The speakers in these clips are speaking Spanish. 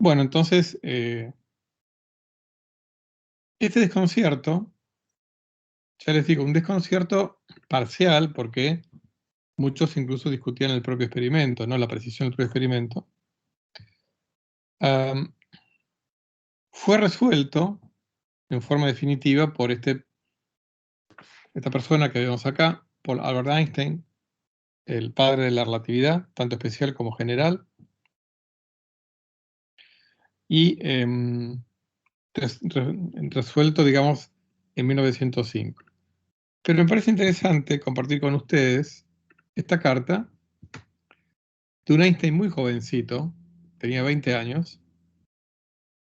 Bueno, entonces, este desconcierto, ya les digo, un desconcierto parcial, porque muchos incluso discutían el propio experimento, ¿no? La precisión del propio experimento. Fue resuelto en forma definitiva por esta persona que vemos acá, por Albert Einstein, el padre de la relatividad, tanto especial como general, y resuelto, digamos, en 1905. Pero me parece interesante compartir con ustedes esta carta de un Einstein muy jovencito, tenía 20 años,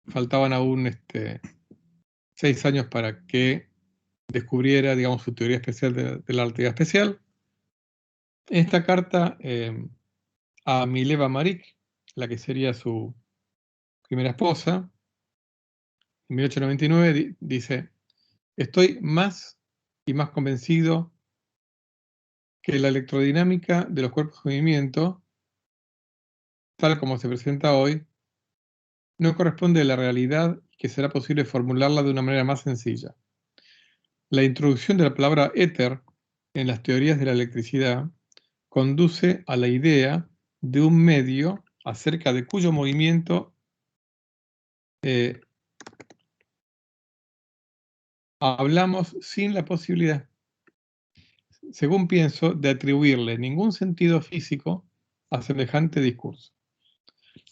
faltaban aún 6 años para que descubriera, digamos, su teoría especial de la relatividad especial. Esta carta a Mileva Maric, la que sería su primera esposa, en 1899 dice: estoy más y más convencido que la electrodinámica de los cuerpos en movimiento, tal como se presenta hoy, no corresponde a la realidad y que será posible formularla de una manera más sencilla. La introducción de la palabra éter en las teorías de la electricidad conduce a la idea de un medio acerca de cuyo movimiento hablamos sin la posibilidad, según pienso, de atribuirle ningún sentido físico a semejante discurso.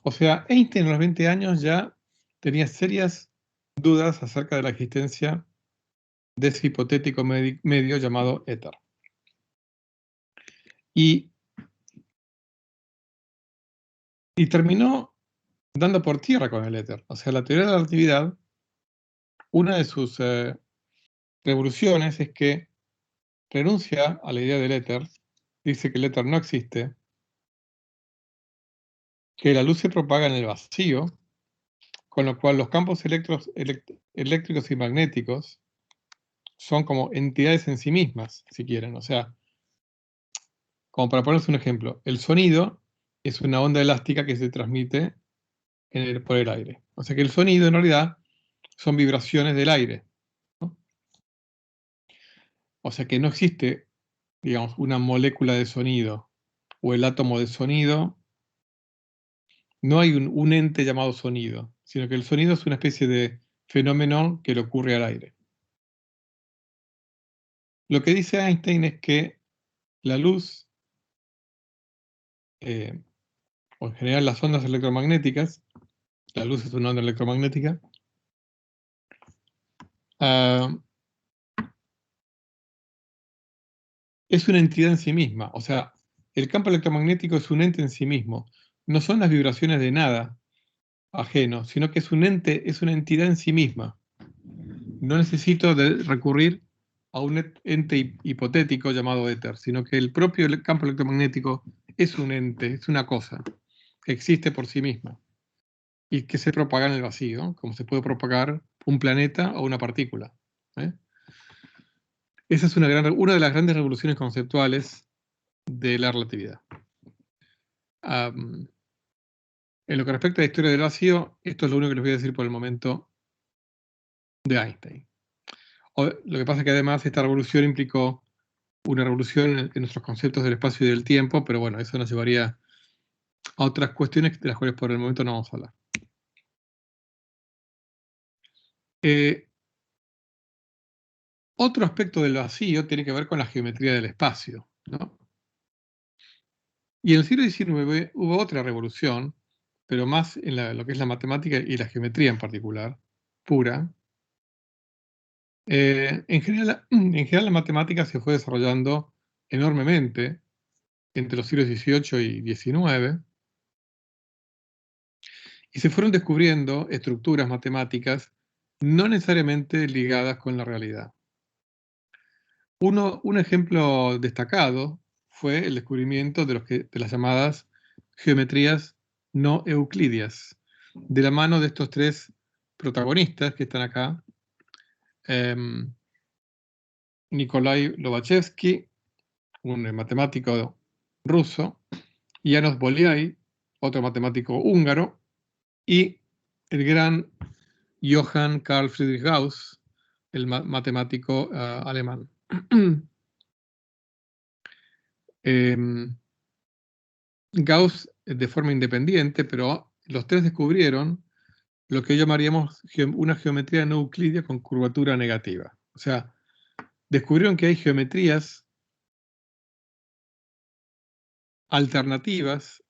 O sea, Einstein a los 20 años ya tenía serias dudas acerca de la existencia de ese hipotético medio llamado éter. Y terminó dando por tierra con el éter. O sea, la teoría de la relatividad, una de sus revoluciones es que renuncia a la idea del éter, dice que el éter no existe, que la luz se propaga en el vacío, con lo cual los campos eléctricos y magnéticos son como entidades en sí mismas, si quieren. O sea, como para ponerse un ejemplo, el sonido es una onda elástica que se transmite por el aire. O sea que el sonido en realidad son vibraciones del aire, ¿no? O sea que no existe, digamos, una molécula de sonido o el átomo de sonido. No hay un ente llamado sonido, sino que el sonido es una especie de fenómeno que le ocurre al aire. Lo que dice Einstein es que la luz, o en general las ondas electromagnéticas, la luz es una onda electromagnética, es una entidad en sí misma. O sea, el campo electromagnético es un ente en sí mismo. No son las vibraciones de nada ajeno, sino que es un ente, es una entidad en sí misma. No necesito recurrir a un ente hipotético llamado éter, sino que el propio campo electromagnético es un ente, es una cosa que existe por sí misma y que se propaga en el vacío, como se puede propagar un planeta o una partícula. Esa es una de las grandes revoluciones conceptuales de la relatividad. En lo que respecta a la historia del vacío, esto es lo único que les voy a decir por el momento de Einstein. Lo que pasa es que además esta revolución implicó una revolución en nuestros conceptos del espacio y del tiempo, pero bueno, eso nos llevaría a otras cuestiones de las cuales por el momento no vamos a hablar. Otro aspecto del vacío tiene que ver con la geometría del espacio, ¿no? Y en el siglo XIX hubo otra revolución, pero más en lo que es la matemática y la geometría en particular, pura. En general la matemática se fue desarrollando enormemente entre los siglos XVIII y XIX, y se fueron descubriendo estructuras matemáticas no necesariamente ligadas con la realidad. Un ejemplo destacado fue el descubrimiento de las llamadas geometrías no euclidias, de la mano de estos tres protagonistas que están acá, Nikolai Lobachevsky, un matemático ruso, y János Bolyai, otro matemático húngaro, y el gran Johann Carl Friedrich Gauss, el matemático alemán. Gauss de forma independiente, pero los tres descubrieron lo que llamaríamos una geometría no euclidia con curvatura negativa. O sea, descubrieron que hay geometrías alternativas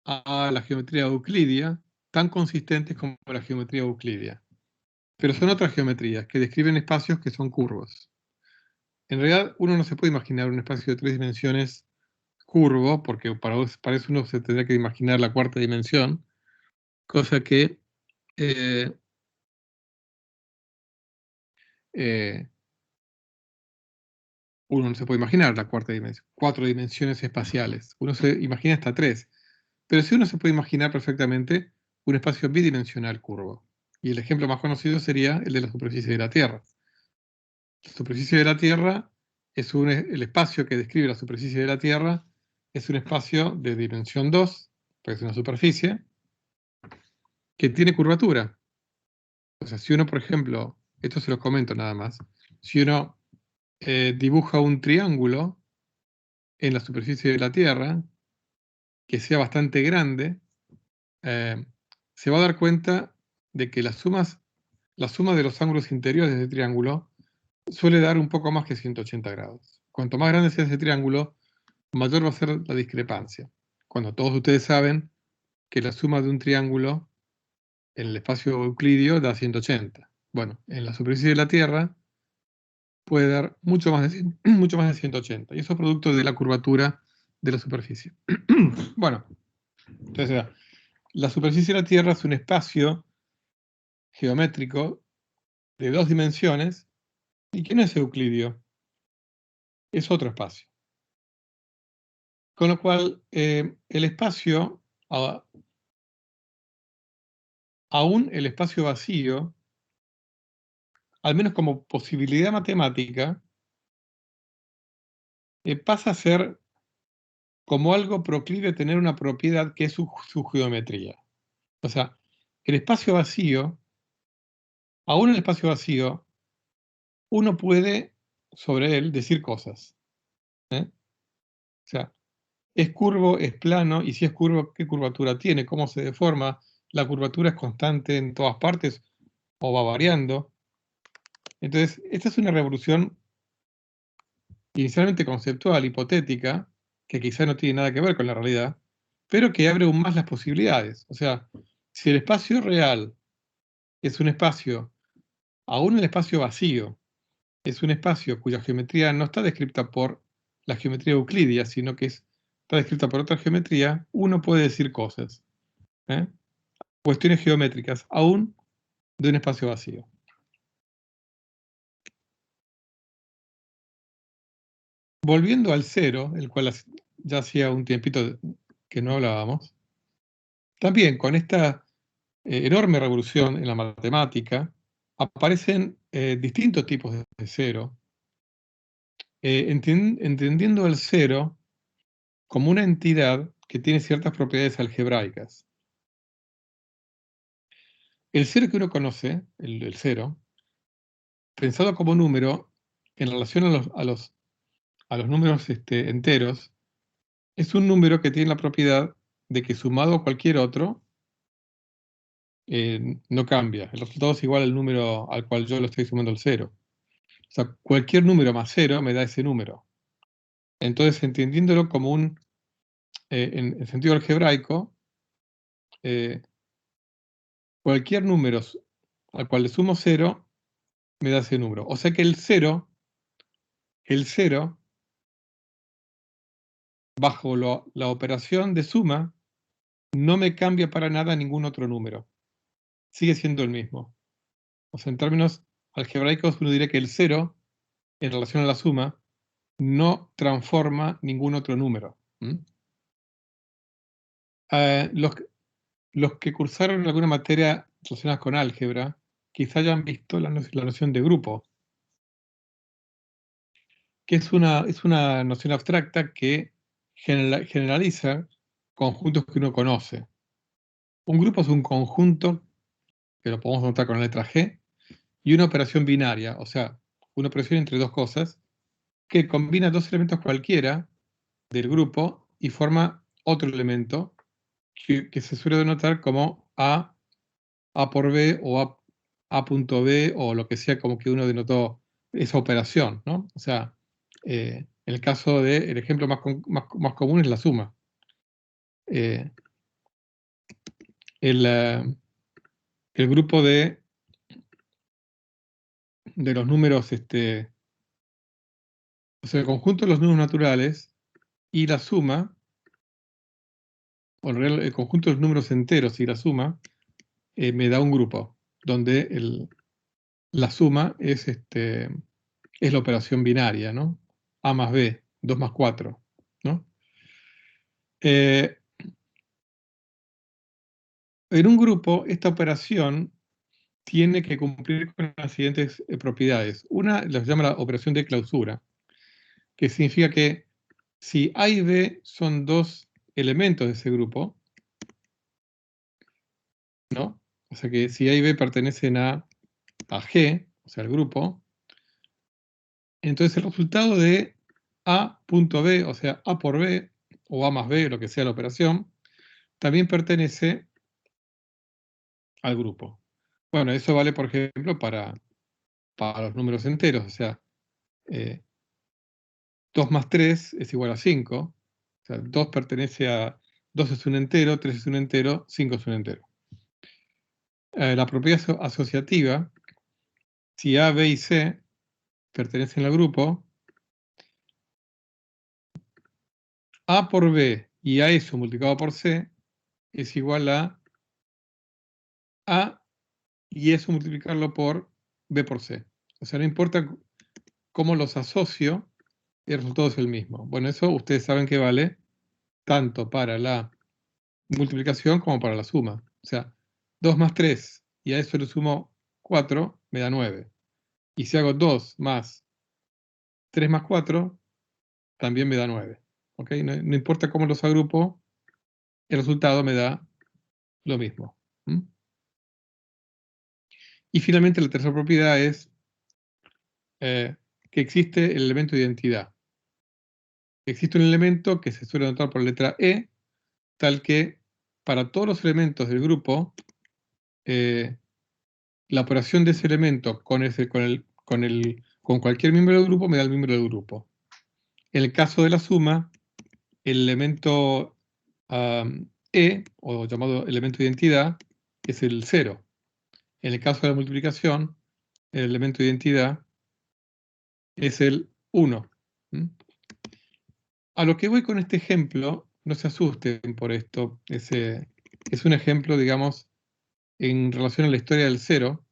a la geometría euclidia, tan consistentes como la geometría euclidia. Pero son otras geometrías que describen espacios que son curvos. En realidad, uno no se puede imaginar un espacio de 3 dimensiones curvo, porque para eso uno se tendría que imaginar la cuarta dimensión, cosa que uno no se puede imaginar la cuarta dimensión, 4 dimensiones espaciales. Uno se imagina hasta 3. Pero sí uno se puede imaginar perfectamente un espacio bidimensional curvo. Y el ejemplo más conocido sería el de la superficie de la Tierra. La superficie de la Tierra es el espacio que describe la superficie de la Tierra es un espacio de dimensión 2, pues es una superficie, que tiene curvatura. O sea, si uno, por ejemplo, esto se lo comento nada más, si uno dibuja un triángulo en la superficie de la Tierra, que sea bastante grande, se va a dar cuenta de que la suma de los ángulos interiores de ese triángulo suele dar un poco más que 180 grados. Cuanto más grande sea ese triángulo, mayor va a ser la discrepancia. Cuando todos ustedes saben que la suma de un triángulo en el espacio euclidio da 180. Bueno, en la superficie de la Tierra puede dar mucho más de, mucho más de 180. Y eso es producto de la curvatura de la superficie. Bueno, entonces la superficie de la Tierra es un espacio geométrico de 2 dimensiones y que no es euclidio, es otro espacio. Con lo cual, el espacio, aún el espacio vacío, al menos como posibilidad matemática, pasa a ser como algo proclive a tener una propiedad que es su geometría. O sea, el espacio vacío, aún el espacio vacío, uno puede sobre él decir cosas. O sea, es curvo, es plano, y si es curvo, ¿qué curvatura tiene? ¿Cómo se deforma? ¿La curvatura es constante en todas partes o va variando? Entonces, esta es una revolución inicialmente conceptual, hipotética, que quizá no tiene nada que ver con la realidad, pero que abre aún más las posibilidades. O sea, si el espacio real es un espacio, aún el espacio vacío, es un espacio cuya geometría no está descrita por la geometría euclidia, sino que está descrita por otra geometría, uno puede decir cosas. Cuestiones geométricas, aún de un espacio vacío. Volviendo al cero, el cual ya hacía un tiempito que no hablábamos, también con esta enorme revolución en la matemática, aparecen distintos tipos de cero, entendiendo el cero como una entidad que tiene ciertas propiedades algebraicas. El cero que uno conoce, el cero, pensado como número, en relación a los números enteros, es un número que tiene la propiedad de que sumado a cualquier otro, no cambia. El resultado es igual al número al cual yo lo estoy sumando el cero. O sea, cualquier número más cero me da ese número. Entonces, entendiéndolo como en sentido algebraico, cualquier número al cual le sumo cero, me da ese número. O sea que el cero, bajo la operación de suma, no me cambia para nada ningún otro número. Sigue siendo el mismo. O sea, en términos algebraicos, uno diría que el cero, en relación a la suma, no transforma ningún otro número. Los que cursaron alguna materia relacionada con álgebra, quizá hayan visto la noción de grupo, que es una noción abstracta que generaliza conjuntos que uno conoce. Un grupo es un conjunto que lo podemos anotar con la letra G, y una operación binaria, o sea, una operación entre dos cosas, que combina dos elementos cualquiera del grupo y forma otro elemento que se suele denotar como A por B o A punto B o lo que sea como que uno denotó esa operación, ¿no? O sea, en el caso del ejemplo más común es la suma. Eh, el grupo de los números, o sea, el conjunto de los números naturales y la suma, o en realidad el conjunto de los números enteros y la suma, me da un grupo, donde la suma es la operación binaria, ¿no? A más B, 2 más 4, ¿no? En un grupo, esta operación tiene que cumplir con las siguientes propiedades. Una se llama la operación de clausura, que significa que si A y B son dos elementos de ese grupo, ¿no? O sea que si A y B pertenecen a G, o sea, el grupo, entonces el resultado de A punto B, o sea, A por B, o A más B, lo que sea la operación, también pertenece al grupo. Bueno, eso vale, por ejemplo, para los números enteros, o sea, 2 más 3 es igual a 5, o sea, 2 pertenece a, 2 es un entero, 3 es un entero, 5 es un entero. La propiedad asociativa, si A, B y C pertenecen al grupo, A por B y A eso multiplicado por C es igual a A y eso multiplicarlo por B por C. O sea, no importa cómo los asocio, el resultado es el mismo. Bueno, eso ustedes saben que vale tanto para la multiplicación como para la suma. O sea, 2 más 3 y a eso le sumo 4, me da 9. Y si hago 2 más 3 más 4, también me da 9. ¿Ok? No importa cómo los agrupo, el resultado me da lo mismo. ¿Mm? Y finalmente la tercera propiedad es que existe el elemento de identidad. Existe un elemento que se suele anotar por la letra E, tal que para todos los elementos del grupo, la operación de ese elemento con cualquier miembro del grupo me da el miembro del grupo. En el caso de la suma, el elemento E, o llamado elemento de identidad, es el 0. En el caso de la multiplicación, el elemento de identidad es el 1. ¿Mm? A lo que voy con este ejemplo, no se asusten por esto, es un ejemplo, digamos, en relación a la historia del 0,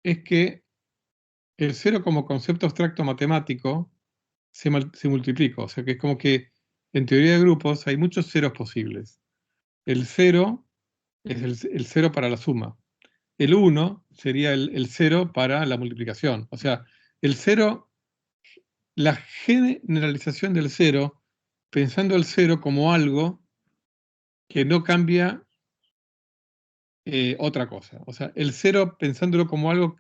es que el 0 como concepto abstracto matemático se multiplica, o sea que es como que en teoría de grupos hay muchos ceros posibles. El 0 es el 0 para la suma. El 1 sería el 0 para la multiplicación. O sea, el 0, la generalización del 0, pensando el 0 como algo que no cambia otra cosa. O sea, el 0 pensándolo como algo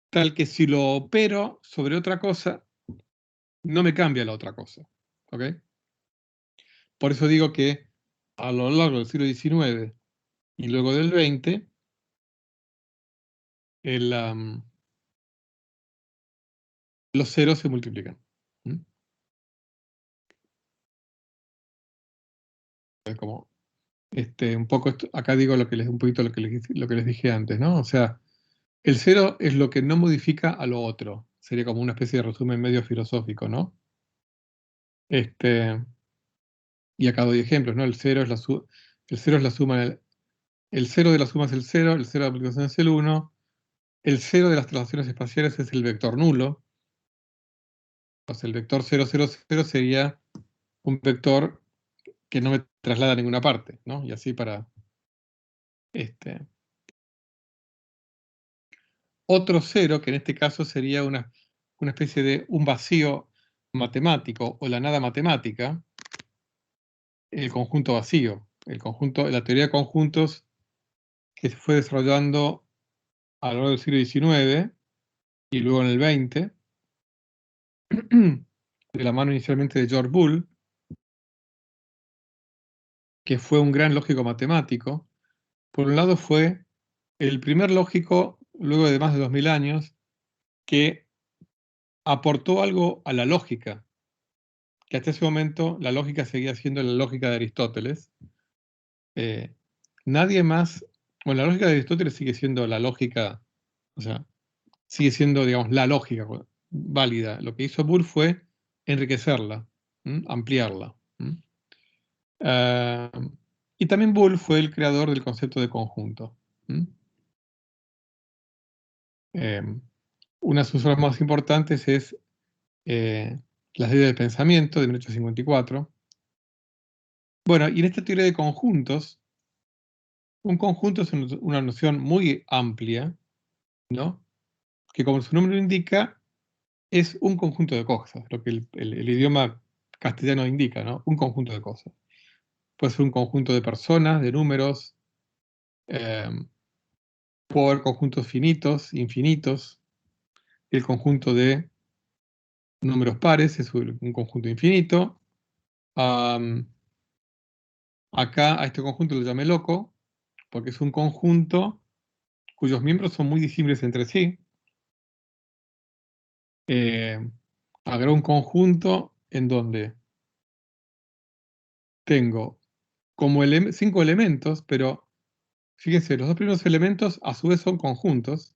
tal que si lo opero sobre otra cosa, no me cambia la otra cosa. ¿Ok? Por eso digo que a lo largo del siglo XIX y luego del XX, los ceros se multiplican. ¿Mm? Como, un poco acá digo un poquito lo que les dije antes, ¿no? O sea, el cero es lo que no modifica a lo otro. Sería como una especie de resumen medio filosófico, ¿no? Y acá doy ejemplos, ¿no? El cero es la suma, el cero de la suma es el cero de la multiplicación es el 1, el cero de las traslaciones espaciales es el vector nulo. O sea, el vector 0, 0, 0 sería un vector que no me traslada a ninguna parte, ¿no? Y así para otro cero, que en este caso sería una especie de un vacío matemático o la nada matemática, el conjunto vacío. La teoría de conjuntos que se fue desarrollando a lo largo del siglo XIX y luego en el XX, de la mano inicialmente de George Boole, que fue un gran lógico matemático. Por un lado fue el primer lógico, luego de más de 2000 años, que aportó algo a la lógica, que hasta ese momento la lógica seguía siendo la lógica de Aristóteles. Nadie más, bueno, la lógica de Aristóteles sigue siendo la lógica, o sea, sigue siendo, digamos, la lógica válida. Lo que hizo Boole fue enriquecerla, ampliarla. Y también Boole fue el creador del concepto de conjunto. Una de sus obras más importantes es Las leyes del pensamiento, de 1854. Bueno, y en esta teoría de conjuntos, un conjunto es una noción muy amplia, ¿no? Que como su nombre lo indica, es un conjunto de cosas, lo que el idioma castellano indica, ¿no? Un conjunto de cosas. Puede ser un conjunto de personas, de números, puede haber conjuntos finitos, infinitos. El conjunto de números pares es un conjunto infinito. Acá a este conjunto lo llamé loco, porque es un conjunto cuyos miembros son muy disímiles entre sí. Habrá un conjunto en donde tengo como 5 elementos, pero fíjense, los dos primeros elementos a su vez son conjuntos,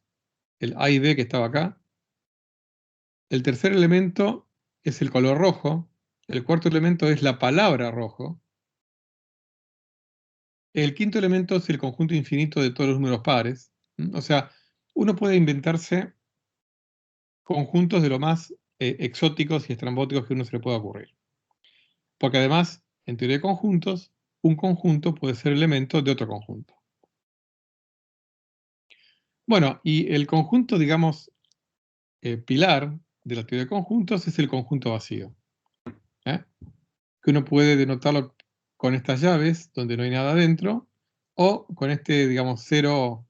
el A y B que estaba acá. El tercer elemento es el color rojo, el cuarto elemento es la palabra rojo. El quinto elemento es el conjunto infinito de todos los números pares. O sea, uno puede inventarse conjuntos de lo más exóticos y estrambóticos que uno se le pueda ocurrir. Porque además, en teoría de conjuntos, un conjunto puede ser elemento de otro conjunto. Bueno, y el conjunto, digamos, pilar de la teoría de conjuntos es el conjunto vacío. Que uno puede denotarlo con estas llaves, donde no hay nada adentro, o con este, digamos, cero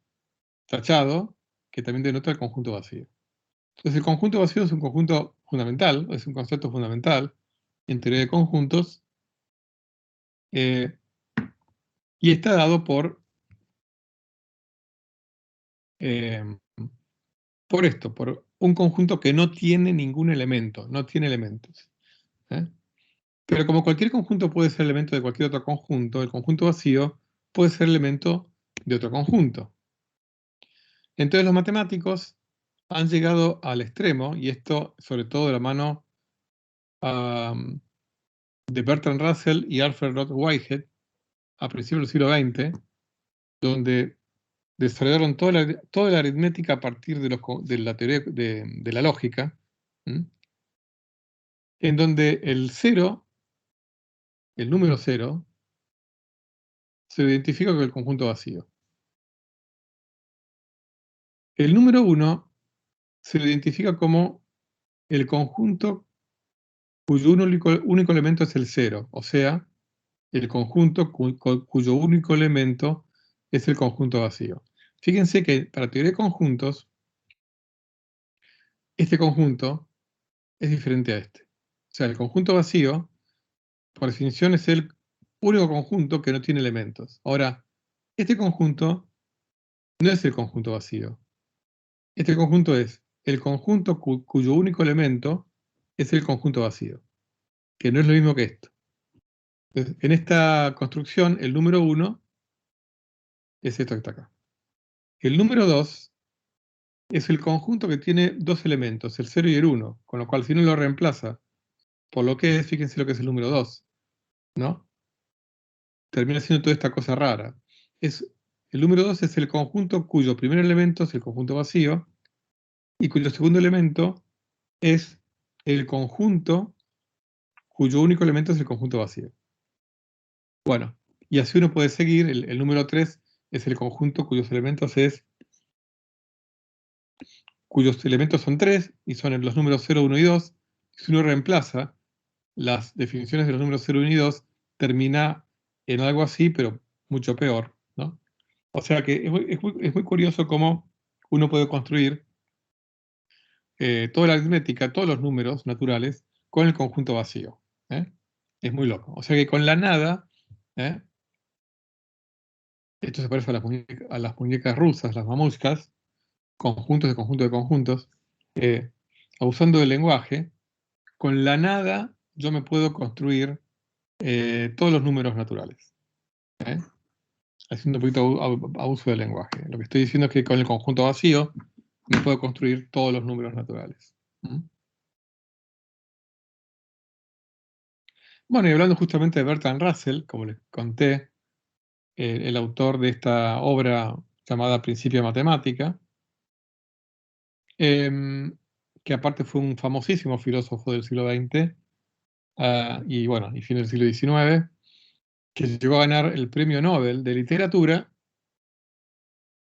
tachado, que también denota el conjunto vacío. Entonces el conjunto vacío es un conjunto fundamental, es un concepto fundamental en teoría de conjuntos, y está dado por esto, por un conjunto que no tiene ningún elemento, no tiene elementos. Pero como cualquier conjunto puede ser elemento de cualquier otro conjunto, el conjunto vacío puede ser elemento de otro conjunto. Entonces los matemáticos han llegado al extremo, y esto sobre todo de la mano de Bertrand Russell y Alfred Rudd Whitehead a principios del siglo XX, donde desarrollaron toda la aritmética a partir de la teoría de la lógica, en donde el número 0, se identifica con el conjunto vacío. El número 1 se identifica como el conjunto cuyo único elemento es el 0, o sea, el conjunto cuyo único elemento es el conjunto vacío. Fíjense que para teoría de conjuntos, este conjunto es diferente a este. O sea, el conjunto vacío, por definición, es el único conjunto que no tiene elementos. Ahora, este conjunto no es el conjunto vacío. Este conjunto es el conjunto cuyo único elemento es el conjunto vacío, que no es lo mismo que esto. Entonces, en esta construcción, el número 1 es esto que está acá. El número 2 es el conjunto que tiene dos elementos, el 0 y el 1, con lo cual si uno lo reemplaza por lo que es, fíjense lo que es el número 2, ¿no? Termina siendo toda esta cosa rara. El número 2 es el conjunto cuyo primer elemento es el conjunto vacío y cuyo segundo elemento es el conjunto cuyo único elemento es el conjunto vacío. Bueno, y así uno puede seguir. El número 3 es el conjunto cuyos elementos son 3 y son los números 0, 1 y 2. Si uno reemplaza las definiciones de los números 0, 1 y 2, termina en algo así, pero mucho peor, ¿no? O sea que es muy curioso cómo uno puede construir toda la aritmética, todos los números naturales, con el conjunto vacío. ¿Eh? Es muy loco. O sea que con la nada, ¿eh? Esto se parece a las muñecas rusas, las mamushkas, conjuntos de conjuntos de conjuntos, abusando del lenguaje, con la nada yo me puedo construir todos los números naturales. ¿Eh? Haciendo un poquito abuso del lenguaje. Lo que estoy diciendo es que con el conjunto vacío me puedo construir todos los números naturales. ¿Mm? Bueno, y hablando justamente de Bertrand Russell, como les conté, el autor de esta obra llamada Principia Matemática, que aparte fue un famosísimo filósofo del siglo XX, y bueno, y fin del siglo XIX, que llegó a ganar el premio Nobel de Literatura,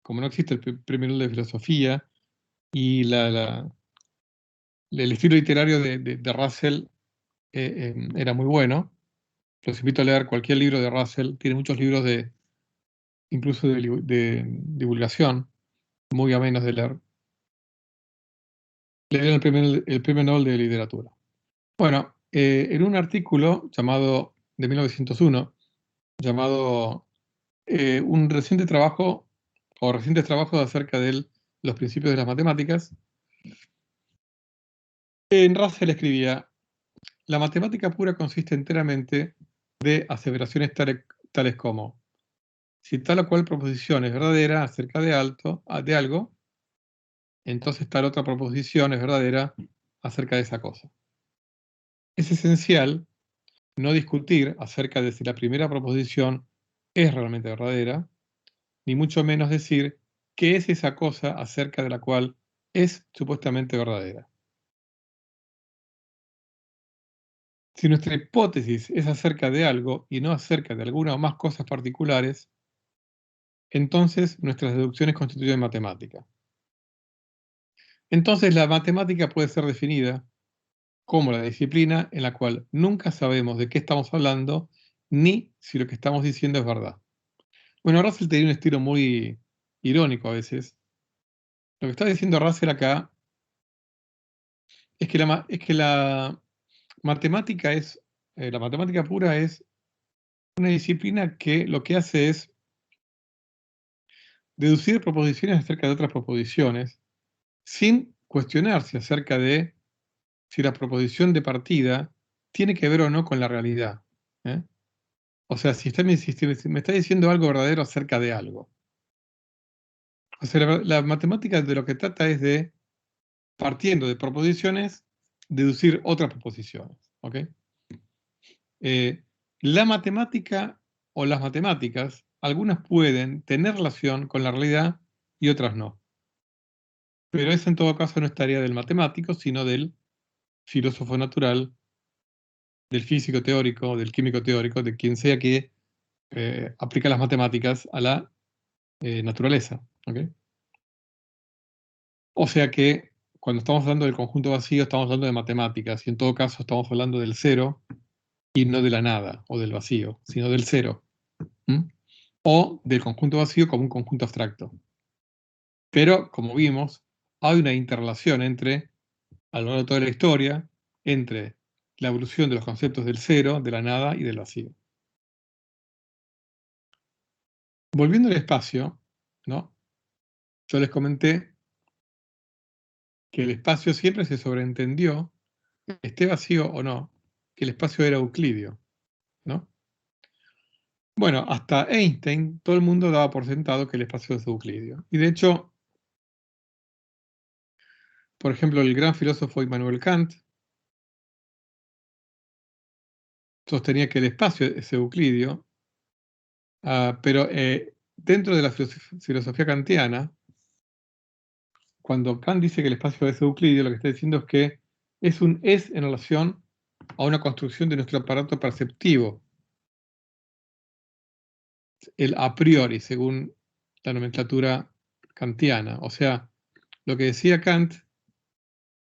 como no existe el premio Nobel de Filosofía, y el estilo literario de Russell era muy bueno. Los invito a leer cualquier libro de Russell, tiene muchos libros incluso de divulgación, muy amenos de leer. Le dieron el premio Nobel de Literatura. Bueno, en un artículo de 1901, llamado un reciente trabajo, o recientes trabajos acerca de los principios de las matemáticas, en Russell escribía: la matemática pura consiste enteramente de aseveraciones tales como: si tal o cual proposición es verdadera acerca de algo, entonces tal otra proposición es verdadera acerca de esa cosa. Es esencial no discutir acerca de si la primera proposición es realmente verdadera, ni mucho menos decir qué es esa cosa acerca de la cual es supuestamente verdadera. Si nuestra hipótesis es acerca de algo y no acerca de alguna o más cosas particulares, entonces nuestras deducciones constituyen matemática. Entonces la matemática puede ser definida como la disciplina en la cual nunca sabemos de qué estamos hablando ni si lo que estamos diciendo es verdad. Bueno, Russell tenía un estilo muy irónico a veces. Lo que está diciendo Russell acá es que la matemática la matemática pura es una disciplina que lo que hace es deducir proposiciones acerca de otras proposiciones sin cuestionarse acerca de si la proposición de partida tiene que ver o no con la realidad. ¿Eh? O sea, si me está diciendo algo verdadero acerca de algo. O sea, la matemática de lo que trata es de, partiendo de proposiciones, deducir otras proposiciones. ¿Ok? La matemática o las matemáticas, algunas pueden tener relación con la realidad y otras no. Pero eso en todo caso no es tarea del matemático, sino del filósofo natural, del físico teórico, del químico teórico, de quien sea que aplica las matemáticas a la naturaleza. ¿Okay? O sea que cuando estamos hablando del conjunto vacío, estamos hablando de matemáticas, y en todo caso estamos hablando del cero y no de la nada o del vacío, sino del cero. ¿Mm? O del conjunto vacío como un conjunto abstracto. Pero, como vimos, hay una interrelación a lo largo de toda la historia, entre la evolución de los conceptos del cero, de la nada y del vacío. Volviendo al espacio, ¿no? Yo les comenté que el espacio siempre se sobreentendió, esté vacío o no, que el espacio era euclidio, ¿no? Bueno, hasta Einstein, todo el mundo daba por sentado que el espacio es euclidio. Y de hecho, por ejemplo, el gran filósofo Immanuel Kant sostenía que el espacio es euclidio, pero dentro de la filosofía kantiana, cuando Kant dice que el espacio es euclidio, lo que está diciendo es que es un es en relación a una construcción de nuestro aparato perceptivo, el a priori, según la nomenclatura kantiana. O sea, lo que decía Kant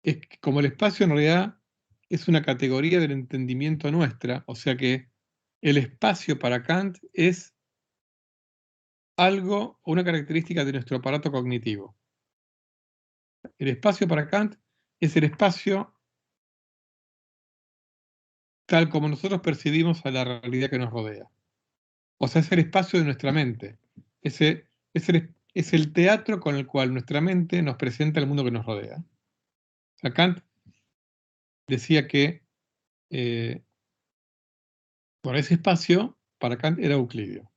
es que como el espacio en realidad es una categoría del entendimiento nuestra, o sea que el espacio para Kant es algo o una característica de nuestro aparato cognitivo. El espacio para Kant es el espacio tal como nosotros percibimos a la realidad que nos rodea. O sea, es el espacio de nuestra mente. Es el teatro con el cual nuestra mente nos presenta el mundo que nos rodea. O sea, Kant decía que por ese espacio, para Kant era euclidio.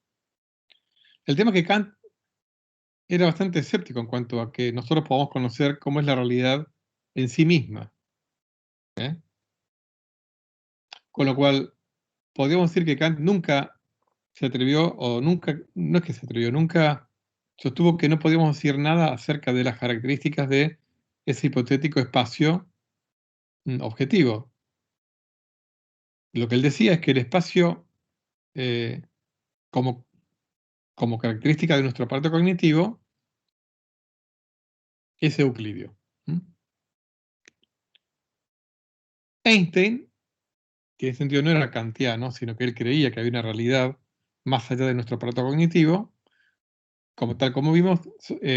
El tema es que Kant era bastante escéptico en cuanto a que nosotros podamos conocer cómo es la realidad en sí misma. ¿eh? Con lo cual, podríamos decir que Kant nunca se atrevió, o nunca, no es que se atrevió, nunca sostuvo que no podíamos decir nada acerca de las características de ese hipotético espacio objetivo. Lo que él decía es que el espacio, eh, como, como característica de nuestro aparato cognitivo, es euclidio. Einstein, que en ese sentido no era kantiano, sino que él creía que había una realidad más allá de nuestro aparato cognitivo, tal como vimos,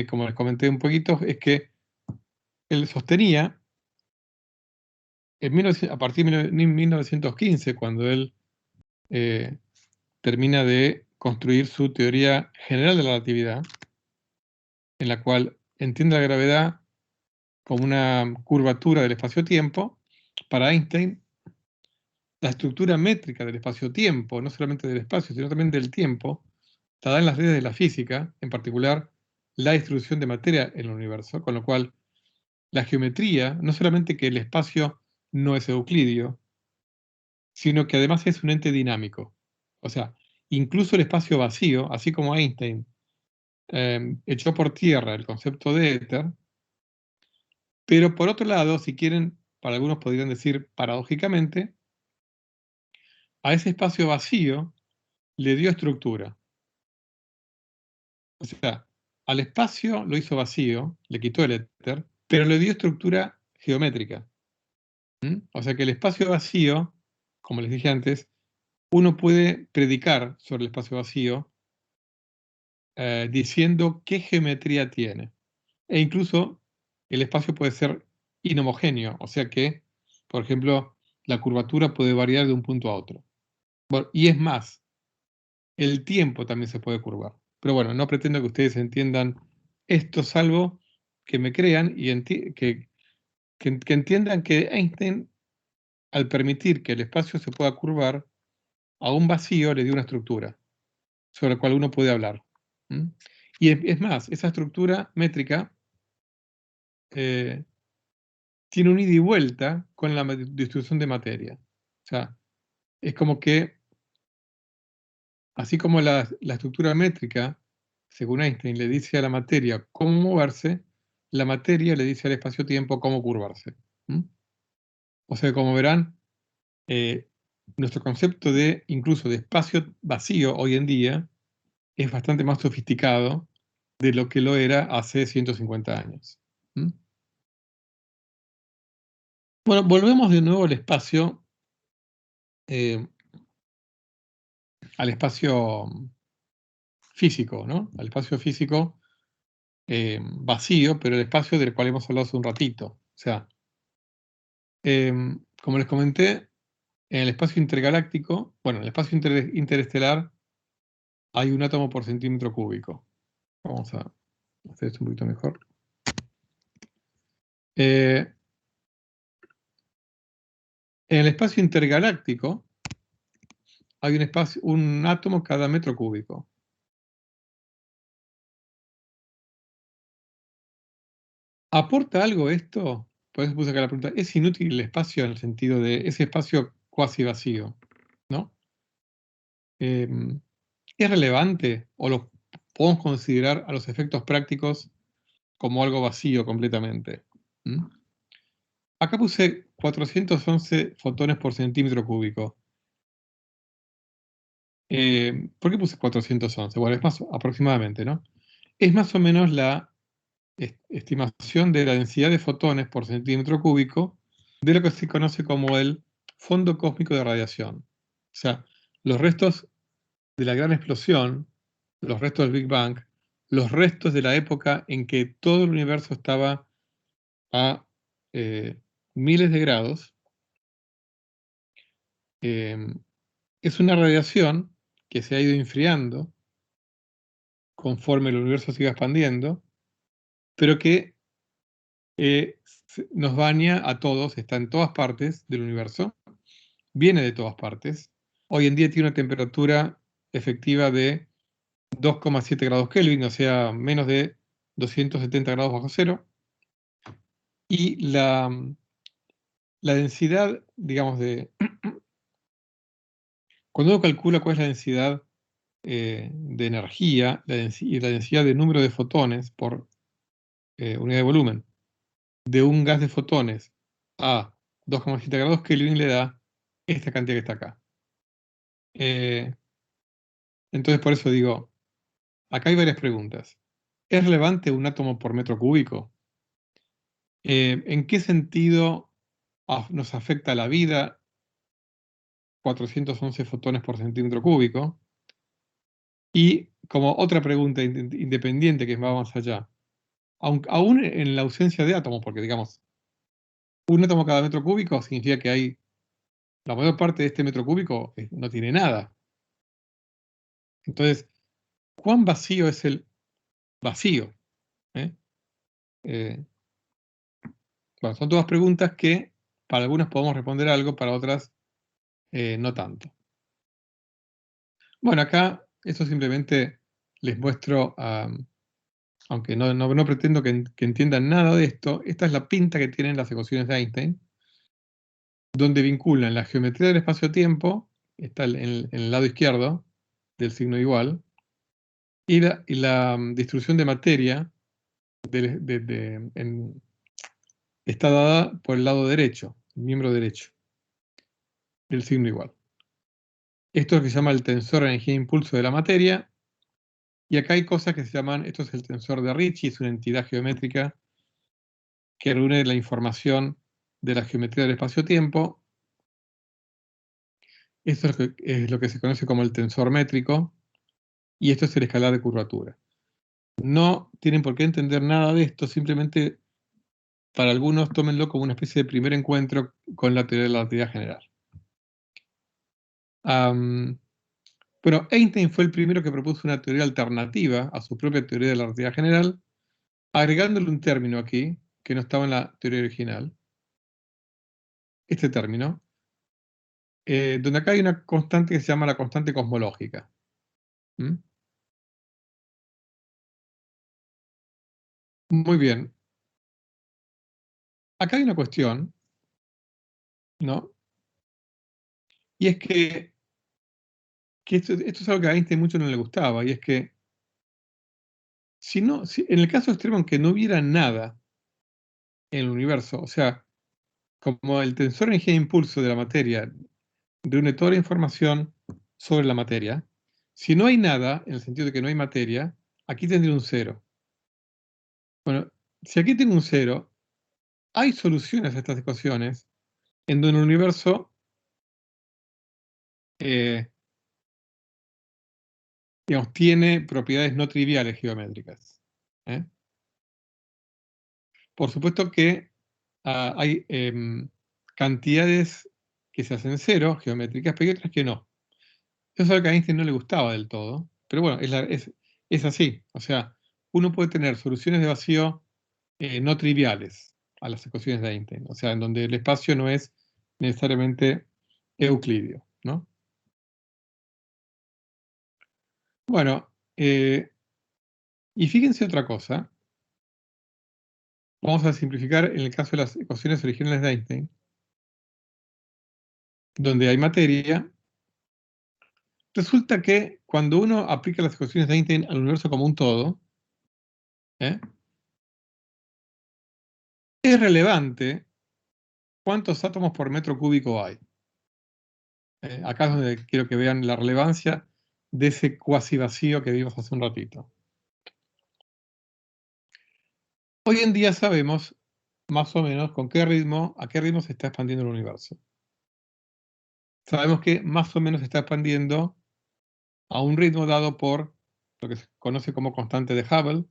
como les comenté un poquito, es que él sostenía, a partir de 1915, cuando él termina de construir su teoría general de la relatividad, en la cual entiende la gravedad como una curvatura del espacio-tiempo. Para Einstein, la estructura métrica del espacio-tiempo, no solamente del espacio, sino también del tiempo, está en las leyes de la física, en particular la distribución de materia en el universo, con lo cual la geometría, no solamente que el espacio no es euclidio, sino que además es un ente dinámico. O sea, incluso el espacio vacío, así como Einstein echó por tierra el concepto de éter, pero por otro lado, si quieren, para algunos podrían decir paradójicamente, a ese espacio vacío le dio estructura. O sea, al espacio lo hizo vacío, le quitó el éter, pero le dio estructura geométrica. O sea que el espacio vacío, como les dije antes, uno puede predicar sobre el espacio vacío diciendo qué geometría tiene. E incluso el espacio puede ser inhomogéneo, o sea que, por ejemplo, la curvatura puede variar de un punto a otro. Bueno, y es más, el tiempo también se puede curvar. Pero bueno, no pretendo que ustedes entiendan esto, salvo que me crean y que entiendan que Einstein, al permitir que el espacio se pueda curvar, a un vacío le dio una estructura sobre la cual uno puede hablar. Y es más, esa estructura métrica tiene un ida y vuelta con la distribución de materia. O sea, es como que, así como la estructura métrica, según Einstein, le dice a la materia cómo moverse, la materia le dice al espacio-tiempo cómo curvarse. O sea, como verán, nuestro concepto de incluso de espacio vacío hoy en día es bastante más sofisticado de lo que lo era hace 150 años. Bueno, volvemos de nuevo al espacio físico, ¿no? Al espacio físico vacío, pero el espacio del cual hemos hablado hace un ratito. O sea, como les comenté, en el espacio intergaláctico, bueno, en el espacio interestelar hay un átomo por centímetro cúbico. Vamos a hacer esto un poquito mejor. En el espacio intergaláctico hay un átomo cada metro cúbico. ¿Aporta algo esto? Por eso puse acá la pregunta. ¿Es inútil el espacio en el sentido de ese espacio cuasi vacío? ¿No? ¿Es relevante o lo podemos considerar a los efectos prácticos como algo vacío completamente? Acá puse 411 fotones por centímetro cúbico. ¿Por qué puse 411? Bueno, es más aproximadamente, ¿no? Es más o menos la estimación de la densidad de fotones por centímetro cúbico de lo que se conoce como el fondo cósmico de radiación. O sea, los restos de la gran explosión los restos del Big Bang, los restos de la época en que todo el universo estaba a miles de grados, es una radiación que se ha ido enfriando conforme el universo sigue expandiendo, pero que nos baña a todos, está en todas partes del universo, viene de todas partes. Hoy en día tiene una temperatura efectiva de 2,7 grados Kelvin, o sea, menos de 270 grados bajo cero. Y la densidad, digamos, cuando uno calcula cuál es la densidad de energía y la densidad de número de fotones por unidad de volumen de un gas de fotones a 2,7 grados Kelvin, le da esta cantidad que está acá. Entonces, por eso digo, acá hay varias preguntas. ¿Es relevante un átomo por metro cúbico? ¿En qué sentido nos afecta la vida 411 fotones por centímetro cúbico? Y como otra pregunta independiente que va más allá, aún en la ausencia de átomos, porque digamos, un átomo cada metro cúbico significa que hay, la mayor parte de este metro cúbico no tiene nada. Entonces, ¿cuán vacío es el vacío? ¿Eh? Bueno, son todas preguntas que para algunas podemos responder algo, para otras no tanto. Bueno, acá esto simplemente les muestro, aunque no pretendo que entiendan nada de esto, esta es la pinta que tienen las ecuaciones de Einstein, donde vinculan la geometría del espacio-tiempo, está en el lado izquierdo del signo igual, y la distribución de materia está dada por el lado derecho, el miembro derecho del signo igual. Esto es lo que se llama el tensor de energía e impulso de la materia, y acá hay cosas que se llaman, esto es el tensor de Ricci, es una entidad geométrica que reúne la información de la geometría del espacio-tiempo. Esto es lo que se conoce como el tensor métrico, y esto es el escalar de curvatura. No tienen por qué entender nada de esto, simplemente para algunos tómenlo como una especie de primer encuentro con la teoría de la relatividad general. Bueno, Einstein fue el primero que propuso una teoría alternativa a su propia teoría de la relatividad general, agregándole un término aquí, que no estaba en la teoría original. Este término, donde acá hay una constante que se llama la constante cosmológica. ¿Mm? Muy bien. Acá hay una cuestión, ¿no? Y es que esto es algo que a Einstein mucho no le gustaba, y es que en el caso extremo en que no hubiera nada en el universo, o sea, como el tensor de energía e impulso de la materia reúne toda la información sobre la materia, si no hay nada, en el sentido de que no hay materia, aquí tendría un cero. Bueno, si aquí tengo un cero, hay soluciones a estas ecuaciones en donde el universo digamos, tiene propiedades no triviales geométricas. ¿Eh? Por supuesto que hay cantidades que se hacen cero, geométricas, pero hay otras que no. Eso es algo que a Einstein no le gustaba del todo, pero bueno, es así. O sea, uno puede tener soluciones de vacío no triviales a las ecuaciones de Einstein, o sea, en donde el espacio no es necesariamente euclidio, ¿no? Bueno, y fíjense otra cosa. Vamos a simplificar en el caso de las ecuaciones originales de Einstein, donde hay materia. Resulta que cuando uno aplica las ecuaciones de Einstein al universo como un todo, ¿eh? Es relevante cuántos átomos por metro cúbico hay. Acá es donde quiero que vean la relevancia de ese cuasi vacío que vimos hace un ratito. Hoy en día sabemos más o menos a qué ritmo se está expandiendo el universo. Sabemos que más o menos se está expandiendo a un ritmo dado por lo que se conoce como constante de Hubble,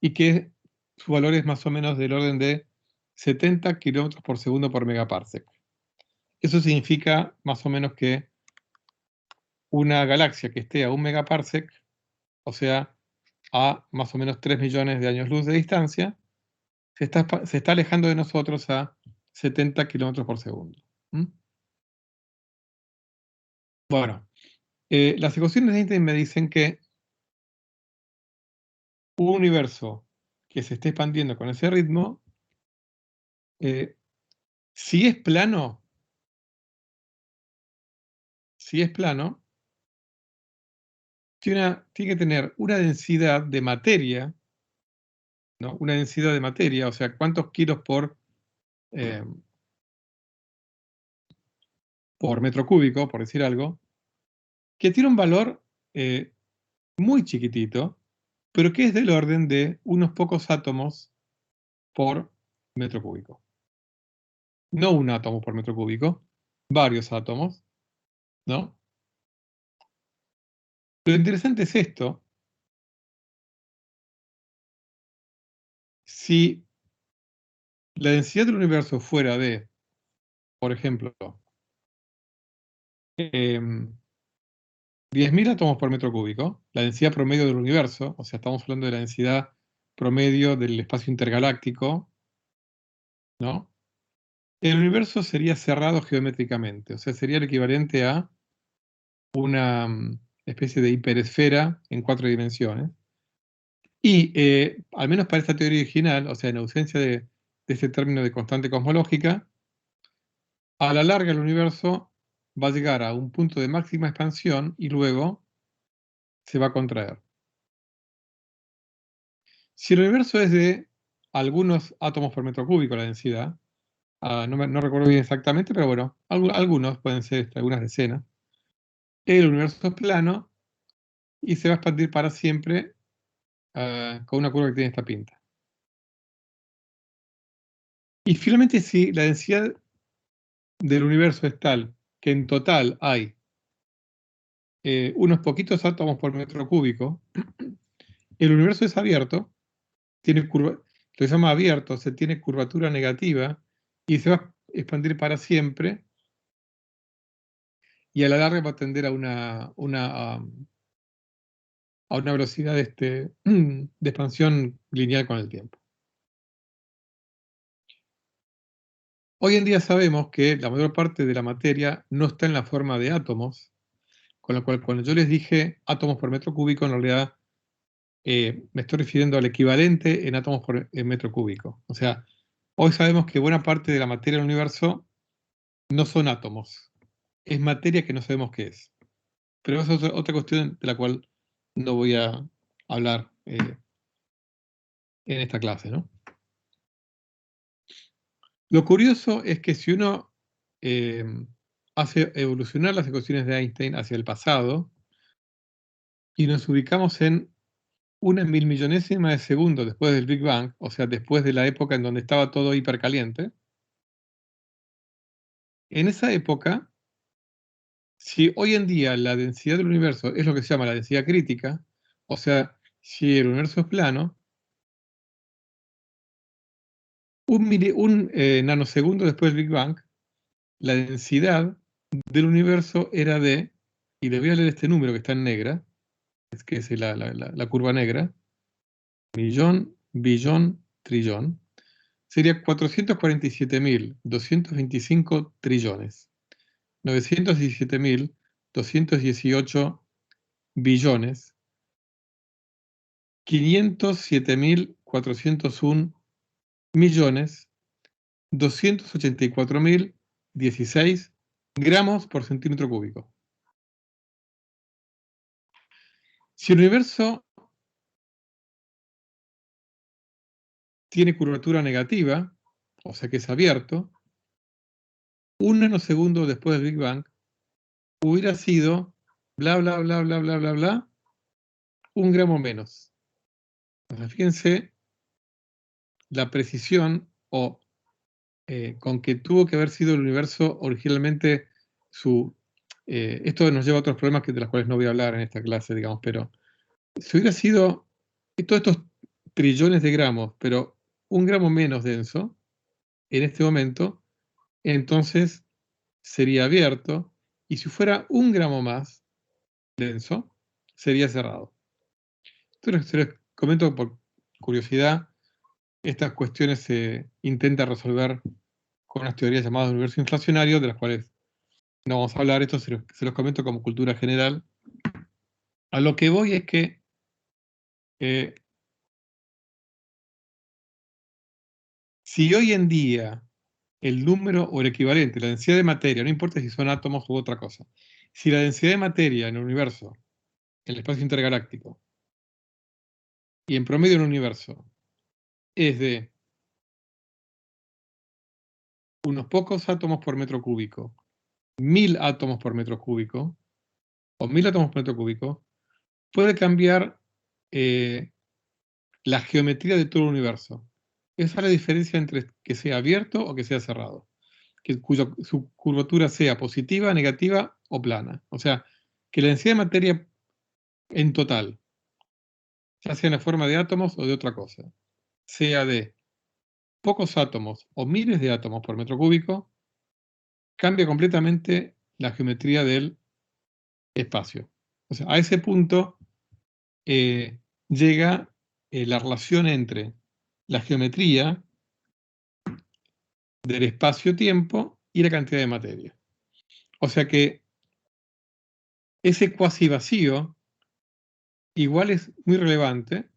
y que su valor es más o menos del orden de 70 kilómetros por segundo por megaparsec. Eso significa más o menos que una galaxia que esté a 1 megaparsec, o sea, a más o menos 3 millones de años luz de distancia, se está alejando de nosotros a 70 kilómetros por segundo. ¿Mm? Bueno, las ecuaciones de Einstein me dicen que un universo que se esté expandiendo con ese ritmo, si es plano, tiene que tener una densidad de materia, ¿no? Una densidad de materia, o sea, cuántos kilos eh, por metro cúbico, por decir algo, que tiene un valor muy chiquitito, pero que es del orden de unos pocos átomos por metro cúbico. No un átomo por metro cúbico, varios átomos, ¿no? Lo interesante es esto: si la densidad del universo fuera de, por ejemplo, 10.000 átomos por metro cúbico, la densidad promedio del universo, o sea, estamos hablando de la densidad promedio del espacio intergaláctico, ¿no? El universo sería cerrado geométricamente, o sea, sería el equivalente a una especie de hiperesfera en 4 dimensiones. Y, al menos para esta teoría original, o sea, en ausencia de este término de constante cosmológica, a la larga el universo va a llegar a un punto de máxima expansión y luego se va a contraer. Si el universo es de algunos átomos por metro cúbico la densidad, no recuerdo bien exactamente, pero bueno, algunos pueden ser algunas decenas, el universo es plano y se va a expandir para siempre con una curva que tiene esta pinta. Y finalmente, si la densidad del universo es tal que en total hay unos poquitos átomos por metro cúbico, el universo es abierto, tiene lo que se llama abierto, se tiene curvatura negativa y se va a expandir para siempre, y a la larga va a tender a una velocidad de expansión lineal con el tiempo. Hoy en día sabemos que la mayor parte de la materia no está en la forma de átomos, con lo cual cuando yo les dije átomos por metro cúbico, en realidad me estoy refiriendo al equivalente en átomos por metro cúbico. O sea, hoy sabemos que buena parte de la materia del universo no son átomos, es materia que no sabemos qué es. Pero esa es otra cuestión de la cual no voy a hablar en esta clase, ¿no? Lo curioso es que si uno eh, hace evolucionar las ecuaciones de Einstein hacia el pasado y nos ubicamos en una milmillonésima de segundo después del Big Bang, o sea, después de la época en donde estaba todo hipercaliente, en esa época, si hoy en día la densidad del universo es lo que se llama la densidad crítica, o sea, si el universo es plano, un nanosegundo después del Big Bang, la densidad del universo era de, y les voy a leer este número que está en negra, que es la curva negra, millón, billón, trillón, sería 447.225 trillones, 917.218 billones, 507.401 millones, 284.016 gramos por centímetro cúbico. Si el universo tiene curvatura negativa, o sea que es abierto, un nanosegundo después del Big Bang hubiera sido bla, bla, bla, bla, bla, bla, bla, un gramo menos. O sea, fíjense la precisión con que tuvo que haber sido el universo originalmente su Esto nos lleva a otros problemas de los cuales no voy a hablar en esta clase, digamos, pero si hubiera sido todos estos trillones de gramos, pero un gramo menos denso, en este momento, entonces sería abierto, y si fuera un gramo más denso, sería cerrado. Entonces, se les comento por curiosidad, estas cuestiones se intentan resolver con unas teorías llamadas universo inflacionario, de las cuales no vamos a hablar, esto se los comento como cultura general. A lo que voy es que si hoy en día el número o el equivalente, la densidad de materia, no importa si son átomos u otra cosa, si la densidad de materia en el universo, en el espacio intergaláctico, y en promedio en el universo, es de unos pocos átomos por metro cúbico, 1000 átomos por metro cúbico, o 1000 átomos por metro cúbico, puede cambiar la geometría de todo el universo. Esa es la diferencia entre que sea abierto o que sea cerrado. Su curvatura sea positiva, negativa o plana. O sea, que la densidad de materia en total, ya sea en la forma de átomos o de otra cosa, sea de pocos átomos o miles de átomos por metro cúbico, cambia completamente la geometría del espacio. O sea, a ese punto llega la relación entre la geometría del espacio-tiempo y la cantidad de materia. O sea que ese cuasi vacío igual es muy relevante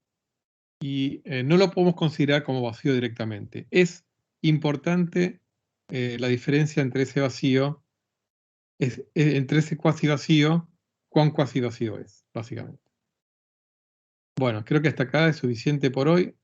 y no lo podemos considerar como vacío directamente. Es importante la diferencia entre ese vacío, entre ese cuasi vacío, cuán cuasi vacío es, básicamente. Bueno, creo que hasta acá es suficiente por hoy.